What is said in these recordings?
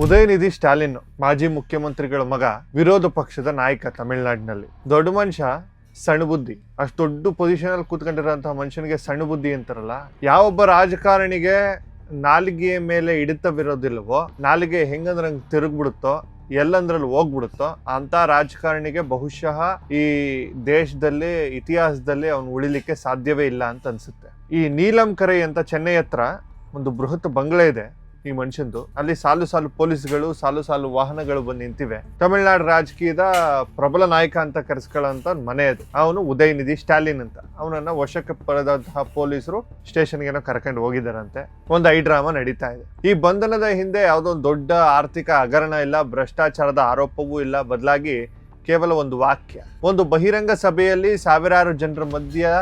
ಉದಯನಿಧಿ ಸ್ಟಾಲಿನ್ ಮಾಜಿ ಮುಖ್ಯಮಂತ್ರಿಗಳ ಮಗ, ವಿರೋಧ ಪಕ್ಷದ ನಾಯಕ ತಮಿಳುನಾಡಿನಲ್ಲಿ. ದೊಡ್ಡ ಮನುಷ್ಯ, ಸಣ್ಣ ಬುದ್ಧಿ. ಅಷ್ಟು ದೊಡ್ಡ ಪೊಸಿಷನ್ ಅಲ್ಲಿ ಕೂತ್ಕೊಂಡಿರೋಂತಹ ಮನುಷ್ಯನಿಗೆ ಸಣ್ಣ ಬುದ್ಧಿ ಅಂತಾರಲ್ಲ. ಯಾವೊಬ್ಬ ರಾಜಕಾರಣಿಗೆ ನಾಲಿಗೆಯ ಮೇಲೆ ಹಿಡಿತವಿರೋದಿಲ್ವೋ, ನಾಲಿಗೆ ಹೆಂಗಂದ್ರೆ ಹಂಗೆ ತಿರುಗ್ಬಿಡುತ್ತೋ, ಎಲ್ಲಂದ್ರಲ್ಲಿ ಹೋಗ್ಬಿಡುತ್ತೋ ಅಂತ ರಾಜಕಾರಣಿಗೆ ಬಹುಶಃ ಈ ದೇಶದಲ್ಲಿ ಇತಿಹಾಸದಲ್ಲಿ ಅವನು ಉಳಿಲಿಕ್ಕೆ ಸಾಧ್ಯವೇ ಇಲ್ಲ ಅಂತ ಅನ್ಸುತ್ತೆ. ಈ ನೀಲಂ ಕರೈ ಅಂತ ಚೆನ್ನೈ ಹತ್ರ ಒಂದು ಬೃಹತ್ ಬಂಗ್ಲೆ ಇದೆ ಈ ಮನುಷ್ಯಂದು. ಅಲ್ಲಿ ಸಾಲು ಸಾಲು ಪೊಲೀಸ್ಗಳು, ಸಾಲು ಸಾಲು ವಾಹನಗಳು ಬಂದು ನಿಂತಿವೆ. ತಮಿಳುನಾಡು ರಾಜಕೀಯದ ಪ್ರಬಲ ನಾಯಕ ಅಂತ ಕರೆಸ್ಕೊಳ್ಳೋಂತ ಮನೆ ಅದು. ಅವನು ಉದಯನಿಧಿ ಸ್ಟಾಲಿನ್ ಅಂತ. ಅವನನ್ನ ವಶಕ್ಕೆ ಪಡೆದಂತಹ ಪೊಲೀಸರು ಸ್ಟೇಷನ್ಗೆ ಕರ್ಕೊಂಡು ಹೋಗಿದ್ದಾರಂತೆ. ಒಂದು ಡ್ರಾಮಾ ನಡೀತಾ ಇದೆ. ಈ ಬಂಧನದ ಹಿಂದೆ ಯಾವುದೋ ಒಂದು ದೊಡ್ಡ ಆರ್ಥಿಕ ಹಗರಣ ಇಲ್ಲ, ಭ್ರಷ್ಟಾಚಾರದ ಆರೋಪವೂ ಇಲ್ಲ. ಬದಲಾಗಿ ಕೇವಲ ಒಂದು ವಾಕ್ಯ, ಒಂದು ಬಹಿರಂಗ ಸಭೆಯಲ್ಲಿ ಸಾವಿರಾರು ಜನರ ಮಧ್ಯ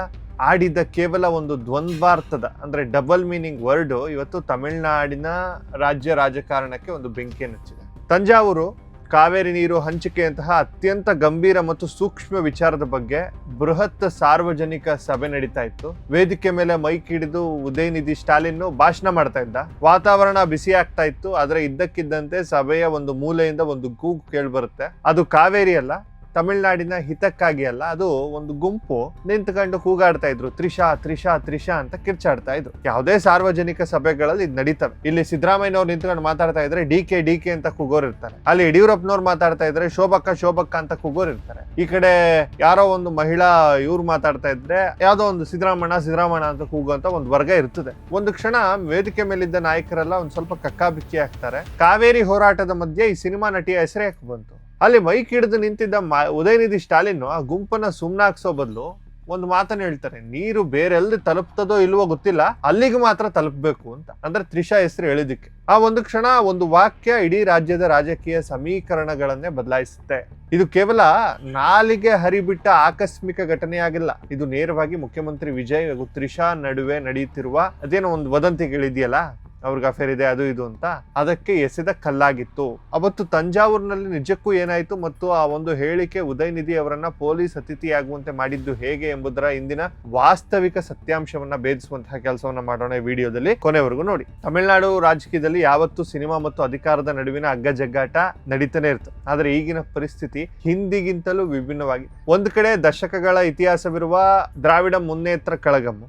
ಆಡಿದ ಕೇವಲ ಒಂದು ದ್ವಂದ್ವಾರ್ಥದ ಅಂದ್ರೆ ಡಬಲ್ ಮೀನಿಂಗ್ ವರ್ಡ್ ಇವತ್ತು ತಮಿಳುನಾಡಿನ ರಾಜ್ಯ ರಾಜಕಾರಣಕ್ಕೆ ಒಂದು ಬೆಂಕಿಯನ್ನು ಹಚ್ಚಿದೆ. ತಂಜಾವೂರು ಕಾವೇರಿ ನೀರು ಹಂಚಿಕೆಯಂತಹ ಅತ್ಯಂತ ಗಂಭೀರ ಮತ್ತು ಸೂಕ್ಷ್ಮ ವಿಚಾರದ ಬಗ್ಗೆ ಬೃಹತ್ ಸಾರ್ವಜನಿಕ ಸಭೆ ನಡೀತಾ ಇತ್ತು. ವೇದಿಕೆ ಮೇಲೆ ಮೈಕ್ ಹಿಡಿದು ಉದಯನಿಧಿ ಸ್ಟಾಲಿನ್ ಭಾಷಣ ಮಾಡ್ತಾ ಇದ್ದ. ವಾತಾವರಣ ಬಿಸಿ ಆಗ್ತಾ ಇತ್ತು. ಆದ್ರೆ ಇದ್ದಕ್ಕಿದ್ದಂತೆ ಸಭೆಯ ಒಂದು ಮೂಲೆಯಿಂದ ಒಂದು ಕೂಗು ಕೇಳ್ಬರುತ್ತೆ. ಅದು ಕಾವೇರಿ ಅಲ್ಲ, ತಮಿಳುನಾಡಿನ ಹಿತಕ್ಕಾಗಿ ಅಲ್ಲ, ಅದು ಒಂದು ಗುಂಪು ನಿಂತ್ಕೊಂಡು ಕೂಗಾಡ್ತಾ ಇದ್ರು. ತ್ರಿಷಾ ತ್ರಿಷಾ ತ್ರಿಷಾ ಅಂತ ಕಿರ್ಚಾಡ್ತಾ ಇದ್ರು. ಯಾವುದೇ ಸಾರ್ವಜನಿಕ ಸಭೆಗಳಲ್ಲಿ ಇದು ನಡೀತವೆ. ಇಲ್ಲಿ ಸಿದ್ದರಾಮಯ್ಯನವ್ರು ನಿಂತ್ಕೊಂಡು ಮಾತಾಡ್ತಾ ಇದ್ರೆ ಡಿ ಕೆ ಅಂತ ಕೂಗೋರ್ ಇರ್ತಾರೆ. ಅಲ್ಲಿ ಯಡಿಯೂರಪ್ಪನವ್ರು ಮಾತಾಡ್ತಾ ಇದ್ರೆ ಶೋಭಕ್ಕ ಅಂತ ಕೂಗೋರ್ ಇರ್ತಾರೆ. ಈ ಕಡೆ ಯಾರೋ ಒಂದು ಮಹಿಳಾ ಇವ್ರು ಮಾತಾಡ್ತಾ ಇದ್ರೆ ಯಾವ್ದೋ ಒಂದು ಸಿದ್ದರಾಮಣ್ಣ ಅಂತ ಕೂಗುವಂತ ಒಂದು ವರ್ಗ ಇರ್ತದೆ. ಒಂದು ಕ್ಷಣ ವೇದಿಕೆ ಮೇಲಿದ್ದ ನಾಯಕರೆಲ್ಲ ಒಂದ್ ಸ್ವಲ್ಪ ಕಕ್ಕಾಬಿಕ್ಕಿ ಆಗ್ತಾರೆ. ಕಾವೇರಿ ಹೋರಾಟದ ಮಧ್ಯೆ ಈ ಸಿನಿಮಾ ನಟಿಯ ಹೆಸರು ಯಾಕೆ ಬಂತು? ಅಲ್ಲಿ ಮೈಕ್ ಹಿಡಿದು ನಿಂತಿದ್ದ ಉದಯನಿಧಿ ಸ್ಟಾಲಿನ್ ಆ ಗುಂಪನ್ನ ಸುಮ್ನಾಕ್ಸೋ ಬದಲು ಒಂದು ಮಾತನ್ನ ಹೇಳ್ತಾರೆ. ನೀರು ಬೇರೆಲ್ದು ತಲುಪ್ತದೋ ಇಲ್ವೋ ಗೊತ್ತಿಲ್ಲ, ಅಲ್ಲಿಗೆ ಮಾತ್ರ ತಲುಪಬೇಕು ಅಂತ. ಅಂದ್ರೆ ತ್ರಿಷಾ ಹೆಸರು ಹೇಳಿದಕ್ಕೆ ಆ ಒಂದು ಕ್ಷಣ, ಒಂದು ವಾಕ್ಯ ಇಡೀ ರಾಜ್ಯದ ರಾಜಕೀಯ ಸಮೀಕರಣಗಳನ್ನೇ ಬದಲಾಯಿಸುತ್ತೆ. ಇದು ಕೇವಲ ನಾಲಿಗೆ ಹರಿಬಿಟ್ಟ ಆಕಸ್ಮಿಕ ಘಟನೆಯಾಗಿಲ್ಲ. ಇದು ನೇರವಾಗಿ ಮುಖ್ಯಮಂತ್ರಿ ವಿಜಯ್ ಹಾಗೂ ತ್ರಿಷಾ ನಡುವೆ ನಡೆಯುತ್ತಿರುವ ಅದೇನೋ ಒಂದು ವದಂತಿಗಳಿದೆಯಲ್ಲ, ಅವ್ರಿಗೆ ಅಫೇರ್ ಇದೆ ಅದು ಇದು ಅಂತ, ಅದಕ್ಕೆ ಎಸೆದ ಕಲ್ಲಾಗಿತ್ತು. ಅವತ್ತು ತಂಜಾವೂರಿನಲ್ಲಿ ನಿಜಕ್ಕೂ ಏನಾಯ್ತು ಮತ್ತು ಆ ಒಂದು ಹೇಳಿಕೆ ಉದಯನಿಧಿ ಅವರನ್ನ ಪೊಲೀಸ್ ಅತಿಥಿಯಾಗುವಂತೆ ಮಾಡಿದ್ದು ಹೇಗೆ ಎಂಬುದರ ಇಂದಿನ ವಾಸ್ತವಿಕ ಸತ್ಯಾಂಶವನ್ನ ಭೇದಿಸುವಂತಹ ಕೆಲಸವನ್ನ ಮಾಡೋಣ ಈ ವಿಡಿಯೋದಲ್ಲಿ. ಕೊನೆವರೆಗೂ ನೋಡಿ. ತಮಿಳುನಾಡು ರಾಜಕೀಯದಲ್ಲಿ ಯಾವತ್ತೂ ಸಿನಿಮಾ ಮತ್ತು ಅಧಿಕಾರದ ನಡುವಿನ ಅಗ್ಗಜಗ್ಗಾಟ ನಡೀತಾನೆ ಇರ್ತದೆ. ಆದ್ರೆ ಈಗಿನ ಪರಿಸ್ಥಿತಿ ಹಿಂದಿಗಿಂತಲೂ ವಿಭಿನ್ನವಾಗಿದೆ. ಒಂದು ಕಡೆ ದಶಕಗಳ ಇತಿಹಾಸವಿರುವ ದ್ರಾವಿಡ ಮುನ್ನೇತ್ರ ಕಳಗಂ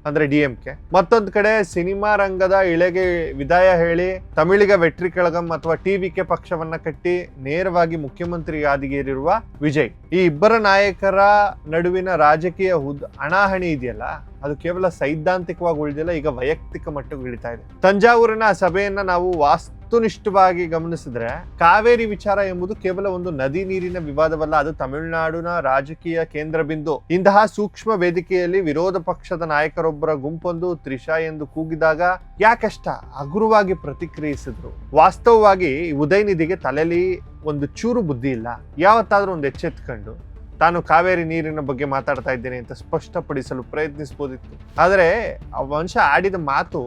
ಅಂದ್ರೆ DMK, ಮತ್ತೊಂದು ಕಡೆ ಸಿನಿಮಾ ರಂಗದ ಇಳೆಗೆ ವಿದಾಯ ಹೇಳಿ ತಮಿಳಿಗ ವೆಟ್ರಿ ಕಳಗಂ ಅಥವಾ TVK ಪಕ್ಷವನ್ನ ಕಟ್ಟಿ ನೇರವಾಗಿ ಮುಖ್ಯಮಂತ್ರಿ ಗಾದಿಗೇರಿರುವ ವಿಜಯ್. ಈ ಇಬ್ಬರ ನಾಯಕರ ನಡುವಿನ ರಾಜಕೀಯ ಹಣಾಹಣಿ ಇದೆಯಲ್ಲ, ಅದು ಕೇವಲ ಸೈದ್ಧಾಂತಿಕವಾಗಿ ಉಳಿದಿಲ್ಲ, ಈಗ ವೈಯಕ್ತಿಕ ಮಟ್ಟಕ್ಕೆ ಇಳಿತಾ ಇದೆ. ತಂಜಾವೂರಿನ ಸಭೆಯನ್ನ ನಾವು ವಾಸ್ತುನಿಷ್ಠವಾಗಿ ಗಮನಿಸಿದ್ರೆ ಕಾವೇರಿ ವಿಚಾರ ಎಂಬುದು ಕೇವಲ ಒಂದು ನದಿ ನೀರಿನ ವಿವಾದವಲ್ಲ, ಅದು ತಮಿಳುನಾಡಿನ ರಾಜಕೀಯ ಕೇಂದ್ರ ಬಿಂದು. ಇಂತಹ ಸೂಕ್ಷ್ಮ ವೇದಿಕೆಯಲ್ಲಿ ವಿರೋಧ ಪಕ್ಷದ ನಾಯಕರೊಬ್ಬರ ಗುಂಪೊಂದು ತ್ರಿಷಾ ಎಂದು ಕೂಗಿದಾಗ ಯಾಕಷ್ಟ ಹಗುರವಾಗಿ ಪ್ರತಿಕ್ರಿಯಿಸಿದ್ರು. ವಾಸ್ತವವಾಗಿ ಉದಯನಿಧಿಗೆ ತಲೆಯಲ್ಲಿ ಒಂದು ಚೂರು ಬುದ್ಧಿ ಇಲ್ಲ. ಯಾವತ್ತಾದ್ರೂ ಒಂದು ಎಚ್ಚೆತ್ಕೊಂಡು ತಾನು ಕಾವೇರಿ ನೀರಿನ ಬಗ್ಗೆ ಮಾತಾಡ್ತಾ ಇದ್ದೇನೆ ಅಂತ ಸ್ಪಷ್ಟಪಡಿಸಲು ಪ್ರಯತ್ನಿಸಬಹುದಿತ್ತು. ಆದರೆ ಆ ಮನುಷ್ಯ ಆಡಿದ ಮಾತು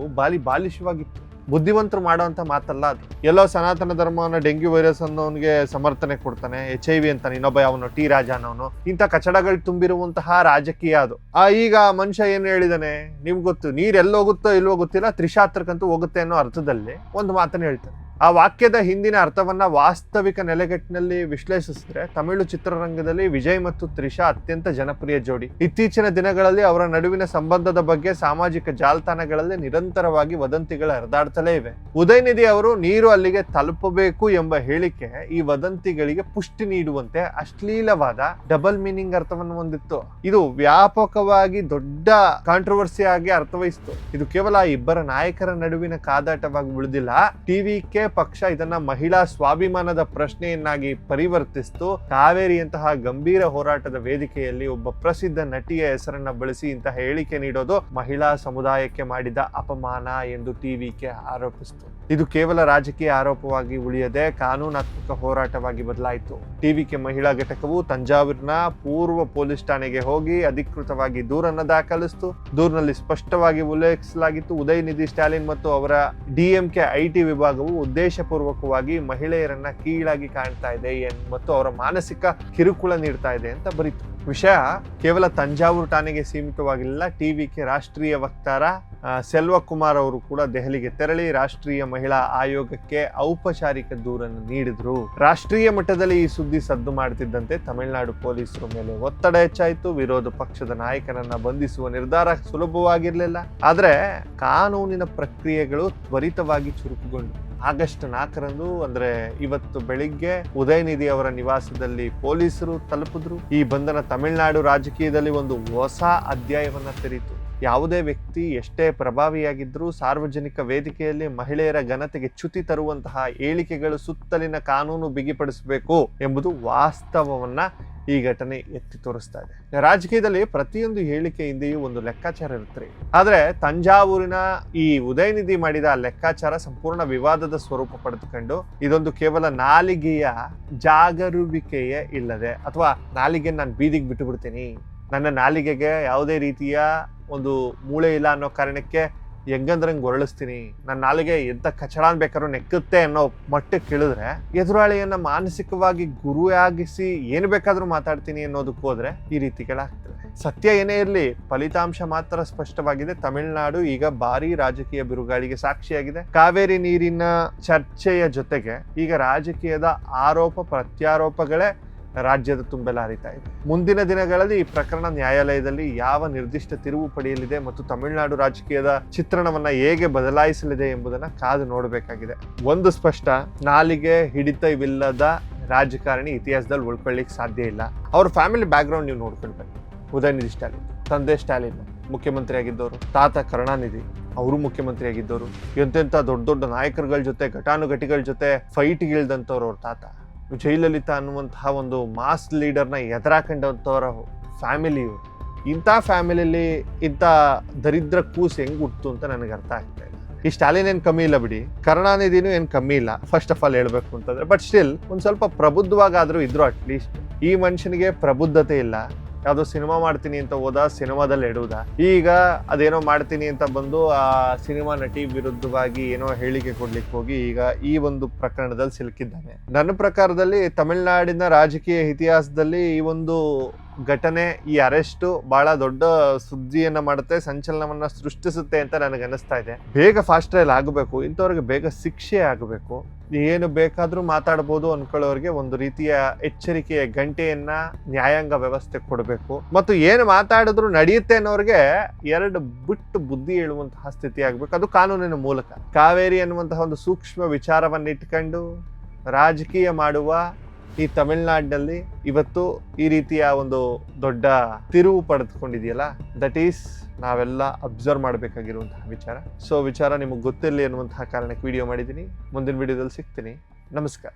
ಬಾಲಿಶವಾಗಿತ್ತು. ಬುದ್ಧಿವಂತರು ಮಾಡುವಂತ ಮಾತಲ್ಲ ಅದು. ಎಲ್ಲೋ ಸನಾತನ ಧರ್ಮವನ್ನ ಡೆಂಗ್ಯೂ ವೈರಸ್ ಅನ್ನೋನ್ಗೆ ಸಮರ್ಥನೆ ಕೊಡ್ತಾನೆ, HIV ಅಂತಾನೆ, ಇನ್ನೊಬ್ಬ ಅವನು T ರಾಜ ಅನ್ನೋನು, ಇಂಥ ಕಚಡಗಳು ತುಂಬಿರುವಂತಹ ರಾಜಕೀಯ ಅದು. ಈಗ ಮನುಷ್ಯ ಏನು ಹೇಳಿದಾನೆ ನಿಮ್ಗೆ ಗೊತ್ತು, ನೀರ್ ಎಲ್ಲೋಗುತ್ತೋ ಇಲ್ವೋ ಗೊತ್ತಿಲ್ಲ, ತ್ರಿಷಾ ಹತ್ರಕ್ಕಂತೂ ಹೋಗುತ್ತೆ ಅನ್ನೋ ಅರ್ಥದಲ್ಲಿ ಒಂದು ಮಾತನ್ನ ಹೇಳ್ತಾನೆ. ಆ ವಾಕ್ಯದ ಹಿಂದಿನ ಅರ್ಥವನ್ನ ವಾಸ್ತವಿಕ ನೆಲೆಗಟ್ಟಿನಲ್ಲಿ ವಿಶ್ಲೇಷಿಸಿದ್ರೆ ತಮಿಳು ಚಿತ್ರರಂಗದಲ್ಲಿ ವಿಜಯ್ ಮತ್ತು ತ್ರಿಷಾ ಅತ್ಯಂತ ಜನಪ್ರಿಯ ಜೋಡಿ. ಇತ್ತೀಚಿನ ದಿನಗಳಲ್ಲಿ ಅವರ ನಡುವಿನ ಸಂಬಂಧದ ಬಗ್ಗೆ ಸಾಮಾಜಿಕ ಜಾಲತಾಣಗಳಲ್ಲಿ ನಿರಂತರವಾಗಿ ವದಂತಿಗಳು ಹರಿದಾಡ್ತಲೇ ಇವೆ. ಉದಯನಿಧಿ ಅವರು ನೀರು ಅಲ್ಲಿಗೆ ತಲುಪಬೇಕು ಎಂಬ ಹೇಳಿಕೆ ಈ ವದಂತಿಗಳಿಗೆ ಪುಷ್ಟಿ ನೀಡುವಂತೆ ಅಶ್ಲೀಲವಾದ ಡಬಲ್ ಮೀನಿಂಗ್ ಅರ್ಥವನ್ನು ಹೊಂದಿತ್ತು. ಇದು ವ್ಯಾಪಕವಾಗಿ ದೊಡ್ಡ ಕಾಂಟ್ರವರ್ಸಿ ಆಗಿ ಅರ್ಥವಹಿಸಿತು. ಇದು ಕೇವಲ ಇಬ್ಬರ ನಾಯಕರ ನಡುವಿನ ಕಾದಾಟವಾಗಿ ಉಳಿದಿಲ್ಲ. TVK ಪಕ್ಷ ಇದನ್ನ ಮಹಿಳಾ ಸ್ವಾಭಿಮಾನದ ಪ್ರಶ್ನೆಯನ್ನಾಗಿ ಪರಿವರ್ತಿಸಿತು. ಕಾವೇರಿಯಂತಹ ಗಂಭೀರ ಹೋರಾಟದ ವೇದಿಕೆಯಲ್ಲಿ ಒಬ್ಬ ಪ್ರಸಿದ್ಧ ನಟಿಯ ಹೆಸರನ್ನ ಬಳಸಿ ಇಂತಹ ಹೇಳಿಕೆ ನೀಡೋದು ಮಹಿಳಾ ಸಮುದಾಯಕ್ಕೆ ಮಾಡಿದ ಅಪಮಾನ ಎಂದು TVK ಆರೋಪಿಸಿತು. ಇದು ಕೇವಲ ರಾಜಕೀಯ ಆರೋಪವಾಗಿ ಉಳಿಯದೆ ಕಾನೂನಾತ್ಮಕ ಹೋರಾಟವಾಗಿ ಬದಲಾಯಿತು. TVK ಮಹಿಳಾ ಘಟಕವು ತಂಜಾವೂರಿನ ಪೂರ್ವ ಪೊಲೀಸ್ ಠಾಣೆಗೆ ಹೋಗಿ ಅಧಿಕೃತವಾಗಿ ದೂರನ್ನ ದಾಖಲಿಸಿತು. ದೂರಿನಲ್ಲಿ ಸ್ಪಷ್ಟವಾಗಿ ಉಲ್ಲೇಖಿಸಲಾಗಿತ್ತು, ಉದಯನಿಧಿ ಸ್ಟಾಲಿನ್ ಮತ್ತು ಅವರ DMK IT ವಿಭಾಗವು ಉದ್ದೇಶಪೂರ್ವಕವಾಗಿ ಮಹಿಳೆಯರನ್ನ ಕೀಳಾಗಿ ಕಾಣ್ತಾ ಇದೆ ಮತ್ತು ಅವರ ಮಾನಸಿಕ ಕಿರುಕುಳ ನೀಡ್ತಾ ಇದೆ ಅಂತ ಬರೀತು. ವಿಷಯ ಕೇವಲ ತಂಜಾವೂರು ಠಾಣೆಗೆ ಸೀಮಿತವಾಗಿಲ್ಲ. ಟಿವಿಕೆ ರಾಷ್ಟ್ರೀಯ ವಕ್ತಾರ ಸೆಲ್ವಕುಮಾರ್ ಅವರು ಕೂಡ ದೆಹಲಿಗೆ ತೆರಳಿ ರಾಷ್ಟ್ರೀಯ ಮಹಿಳಾ ಆಯೋಗಕ್ಕೆ ಔಪಚಾರಿಕ ದೂರನ್ನು ನೀಡಿದ್ರು. ರಾಷ್ಟ್ರೀಯ ಮಟ್ಟದಲ್ಲಿ ಈ ಸುದ್ದಿ ಸದ್ದು ಮಾಡುತ್ತಿದ್ದಂತೆ ತಮಿಳುನಾಡು ಪೊಲೀಸರ ಮೇಲೆ ಒತ್ತಡ ಹೆಚ್ಚಾಯಿತು. ವಿರೋಧ ಪಕ್ಷದ ನಾಯಕನನ್ನ ಬಂಧಿಸುವ ನಿರ್ಧಾರ ಸುಲಭವಾಗಿರಲಿಲ್ಲ. ಆದ್ರೆ ಕಾನೂನಿನ ಪ್ರಕ್ರಿಯೆಗಳು ತ್ವರಿತವಾಗಿ ಚುರುಕುಗೊಂಡು ಆಗಸ್ಟ್ 4ರಂದು ಅಂದ್ರೆ ಇವತ್ತು ಬೆಳಿಗ್ಗೆ ಉದಯನಿಧಿ ಅವರ ನಿವಾಸದಲ್ಲಿ ಪೊಲೀಸರು ತಲುಪಿದ್ರು. ಈ ಬಂಧನ ತಮಿಳುನಾಡು ರಾಜಕೀಯದಲ್ಲಿ ಒಂದು ಹೊಸ ಅಧ್ಯಾಯವನ್ನ ತೆರೀತು. ಯಾವುದೇ ವ್ಯಕ್ತಿ ಎಷ್ಟೇ ಪ್ರಭಾವಿಯಾಗಿದ್ರೂ ಸಾರ್ವಜನಿಕ ವೇದಿಕೆಯಲ್ಲಿ ಮಹಿಳೆಯರ ಘನತೆಗೆ ಚ್ಯುತಿ ತರುವಂತಹ ಹೇಳಿಕೆಗಳು ಸುತ್ತಲಿನ ಕಾನೂನು ಬಿಗಿಪಡಿಸಬೇಕು ಎಂಬುದು ವಾಸ್ತವವನ್ನ ಈ ಘಟನೆ ಎತ್ತಿ ತೋರಿಸ್ತಾ ಇದೆ. ರಾಜಕೀಯದಲ್ಲಿ ಪ್ರತಿಯೊಂದು ಹೇಳಿಕೆ ಹಿಂದೆಯೂ ಒಂದು ಲೆಕ್ಕಾಚಾರ ಇರುತ್ತೆ. ಆದ್ರೆ ತಂಜಾವೂರಿನ ಈ ಉದಯನಿಧಿ ಮಾಡಿದ ಲೆಕ್ಕಾಚಾರ ಸಂಪೂರ್ಣ ವಿವಾದದ ಸ್ವರೂಪ ಪಡೆದುಕೊಂಡು ಇದೊಂದು ಕೇವಲ ನಾಲಿಗೆಯ ಜಾಗರೂಕತೆಯೇ ಇಲ್ಲದೆ, ಅಥವಾ ನಾಲಿಗೆ ನಾನು ಬೀದಿಗೆ ಬಿಟ್ಟು ಬಿಡ್ತೀನಿ, ನನ್ನ ನಾಲಿಗೆಗೆ ಯಾವುದೇ ರೀತಿಯ ಒಂದು ಮೂಳೆ ಇಲ್ಲ ಅನ್ನೋ ಕಾರಣಕ್ಕೆ ಹೆಂಗಂದ್ರಂಗೆ ಹೊರಳಿಸ್ತೀನಿ, ನನ್ನ ನಾಲಿಗೆ ಎಂತ ಕಚಡಾನ್ ಬೇಕಾದ್ರೂ ನೆಕ್ಕುತ್ತೆ ಅನ್ನೋ ಮಟ್ಟಕ್ಕೆ ಕೇಳಿದ್ರೆ ಎದುರಾಳಿಯನ್ನ ಮಾನಸಿಕವಾಗಿ ಗುರಿಯಾಗಿಸಿ ಏನು ಬೇಕಾದ್ರೂ ಮಾತಾಡ್ತೀನಿ ಅನ್ನೋದಕ್ಕೆ ಹೋದ್ರೆ ಈ ರೀತಿಗಳಾಗ್ತದೆ. ಸತ್ಯ ಏನೇ ಇರಲಿ, ಫಲಿತಾಂಶ ಮಾತ್ರ ಸ್ಪಷ್ಟವಾಗಿದೆ. ತಮಿಳುನಾಡು ಈಗ ಭಾರಿ ರಾಜಕೀಯ ಬಿರುಗಾಳಿಗೆ ಸಾಕ್ಷಿಯಾಗಿದೆ. ಕಾವೇರಿ ನೀರಿನ ಚರ್ಚೆಯ ಜೊತೆಗೆ ಈಗ ರಾಜಕೀಯದ ಆರೋಪ ಪ್ರತ್ಯಾರೋಪಗಳೇ ರಾಜ್ಯದ ತುಂಬೆಲ್ಲ ಹರಿತಾ ಇದೆ. ಮುಂದಿನ ದಿನಗಳಲ್ಲಿ ಈ ಪ್ರಕರಣ ನ್ಯಾಯಾಲಯದಲ್ಲಿ ಯಾವ ನಿರ್ದಿಷ್ಟ ತಿರುವು ಪಡೆಯಲಿದೆ ಮತ್ತು ತಮಿಳುನಾಡು ರಾಜಕೀಯದ ಚಿತ್ರಣವನ್ನ ಹೇಗೆ ಬದಲಾಯಿಸಲಿದೆ ಎಂಬುದನ್ನ ಕಾದು ನೋಡಬೇಕಾಗಿದೆ. ಒಂದು ಸ್ಪಷ್ಟ, ನಾಲಿಗೆ ಹಿಡಿತವಿಲ್ಲದ ರಾಜಕಾರಣಿ ಇತಿಹಾಸದಲ್ಲಿ ಉಳ್ಕೊಳ್ಳಿಕ್ಕೆ ಸಾಧ್ಯ ಇಲ್ಲ. ಅವ್ರ ಫ್ಯಾಮಿಲಿ ಬ್ಯಾಕ್ಗ್ರೌಂಡ್ ನೀವು ನೋಡ್ಕೊಳ್ಬೇಕು. ಉದಯನಿಧಿ ಸ್ಟಾಲಿನ್ ತಂದೆ ಸ್ಟಾಲಿನ್ ಮುಖ್ಯಮಂತ್ರಿ ಆಗಿದ್ದವರು, ತಾತ ಕರುಣಾನಿಧಿ ಅವರು ಮುಖ್ಯಮಂತ್ರಿ ಆಗಿದ್ದವರು, ಎಂತೆಂಥ ದೊಡ್ಡ ದೊಡ್ಡ ನಾಯಕರುಗಳ ಜೊತೆ ಘಟಾನುಘಟಿಗಳ ಜೊತೆ ಫೈಟ್ಗಿಳ್ದಂಥವ್ರು ಅವ್ರ ತಾತ. ಜಯಲಲಿತಾ ಅನ್ನುವಂತಹ ಒಂದು ಮಾಸ್ ಲೀಡರ್ನ ಎದುರಾಕೊಂಡಂಥವರ ಫ್ಯಾಮಿಲಿಯು. ಇಂಥ ಫ್ಯಾಮಿಲಿಯಲ್ಲಿ ಇಂಥ ದರಿದ್ರ ಕೂಸು ಹೆಂಗ್ ಹುಟ್ಟು ಅಂತ ನನಗೆ ಅರ್ಥ ಆಗ್ತಾ ಇಲ್ಲ. ಈ ಸ್ಟಾಲಿನ್ ಏನು ಕಮ್ಮಿ ಇಲ್ಲ ಬಿಡಿ, ಕರುಣಾನಿಧಿನೂ ಏನು ಕಮ್ಮಿ ಇಲ್ಲ ಫಸ್ಟ್ ಆಫ್ ಆಲ್ ಹೇಳ್ಬೇಕು ಅಂತಂದ್ರೆ. ಬಟ್ ಸ್ಟಿಲ್ ಒಂದು ಸ್ವಲ್ಪ ಪ್ರಬುದ್ಧವಾಗಾದರೂ ಇದ್ರು. ಅಟ್ಲೀಸ್ಟ್ ಈ ಮನುಷ್ಯನಿಗೆ ಪ್ರಬುದ್ಧತೆ ಇಲ್ಲ. ಯಾವುದೋ ಸಿನಿಮಾ ಮಾಡ್ತೀನಿ ಅಂತ ಹೋದ, ಸಿನಿಮಾದಲ್ಲಿ ಎಡುವುದ. ಈಗ ಅದೇನೋ ಮಾಡ್ತೀನಿ ಅಂತ ಬಂದು ಆ ಸಿನಿಮಾ ನಟಿ ವಿರುದ್ಧವಾಗಿ ಏನೋ ಹೇಳಿಕೆ ಕೊಡ್ಲಿಕ್ಕೆ ಹೋಗಿ ಈಗ ಈ ಒಂದು ಪ್ರಕರಣದಲ್ಲಿ ಸಿಲುಕಿದ್ದಾನೆ. ನನ್ನ ಪ್ರಕಾರದಲ್ಲಿ ತಮಿಳುನಾಡಿನ ರಾಜಕೀಯ ಇತಿಹಾಸದಲ್ಲಿ ಈ ಒಂದು ಘಟನೆ, ಈ ಅರೆಸ್ಟ್ ಬಹಳ ದೊಡ್ಡ ಸುದ್ದಿಯನ್ನ ಮಾಡುತ್ತೆ, ಸಂಚಲನವನ್ನ ಸೃಷ್ಟಿಸುತ್ತೆ ಅಂತ ನನಗೆ ಅನಿಸ್ತಾ ಇದೆ. ಬೇಗ ಫಾಸ್ಟ್ ಟ್ರಯಲ್ ಆಗಬೇಕು, ಇಂಥವ್ರಿಗೆ ಬೇಗ ಶಿಕ್ಷೆ ಆಗಬೇಕು. ಏನು ಬೇಕಾದ್ರೂ ಮಾತಾಡ್ಬೋದು ಅನ್ಕೊಳ್ಳೋರಿಗೆ ಒಂದು ರೀತಿಯ ಎಚ್ಚರಿಕೆಯ ಗಂಟೆಯನ್ನ ನ್ಯಾಯಾಂಗ ವ್ಯವಸ್ಥೆ ಕೊಡಬೇಕು. ಮತ್ತು ಏನು ಮಾತಾಡಿದ್ರು ನಡೆಯುತ್ತೆ ಅನ್ನೋರಿಗೆ ಎರಡು ಬಿಟ್ಟು ಬುದ್ಧಿ ಹೇಳುವಂತಹ ಸ್ಥಿತಿ ಆಗ್ಬೇಕು, ಅದು ಕಾನೂನಿನ ಮೂಲಕ. ಕಾವೇರಿ ಅನ್ನುವಂತಹ ಒಂದು ಸೂಕ್ಷ್ಮ ವಿಚಾರವನ್ನ ಇಟ್ಕೊಂಡು ರಾಜಕೀಯ ಮಾಡುವ ಈ ತಮಿಳುನಾಡಿನಲ್ಲಿ ಇವತ್ತು ಈ ರೀತಿಯ ಒಂದು ದೊಡ್ಡ ತಿರುವು ಪಡೆದುಕೊಂಡಿದೆಯಲ್ಲ, ದಟ್ ಈಸ್ ನಾವೆಲ್ಲ ಅಬ್ಸರ್ವ್ ಮಾಡಬೇಕಾಗಿರುವಂತಹ ವಿಚಾರ. ಸೊ ವಿಚಾರ ನಿಮಗೆ ಗೊತ್ತಿರಲಿ ಅನ್ನುವಂತಹ ಕಾರಣಕ್ಕೆ ವಿಡಿಯೋ ಮಾಡಿದ್ದೀನಿ. ಮುಂದಿನ ವಿಡಿಯೋದಲ್ಲಿ ಸಿಗ್ತೀನಿ. ನಮಸ್ಕಾರ.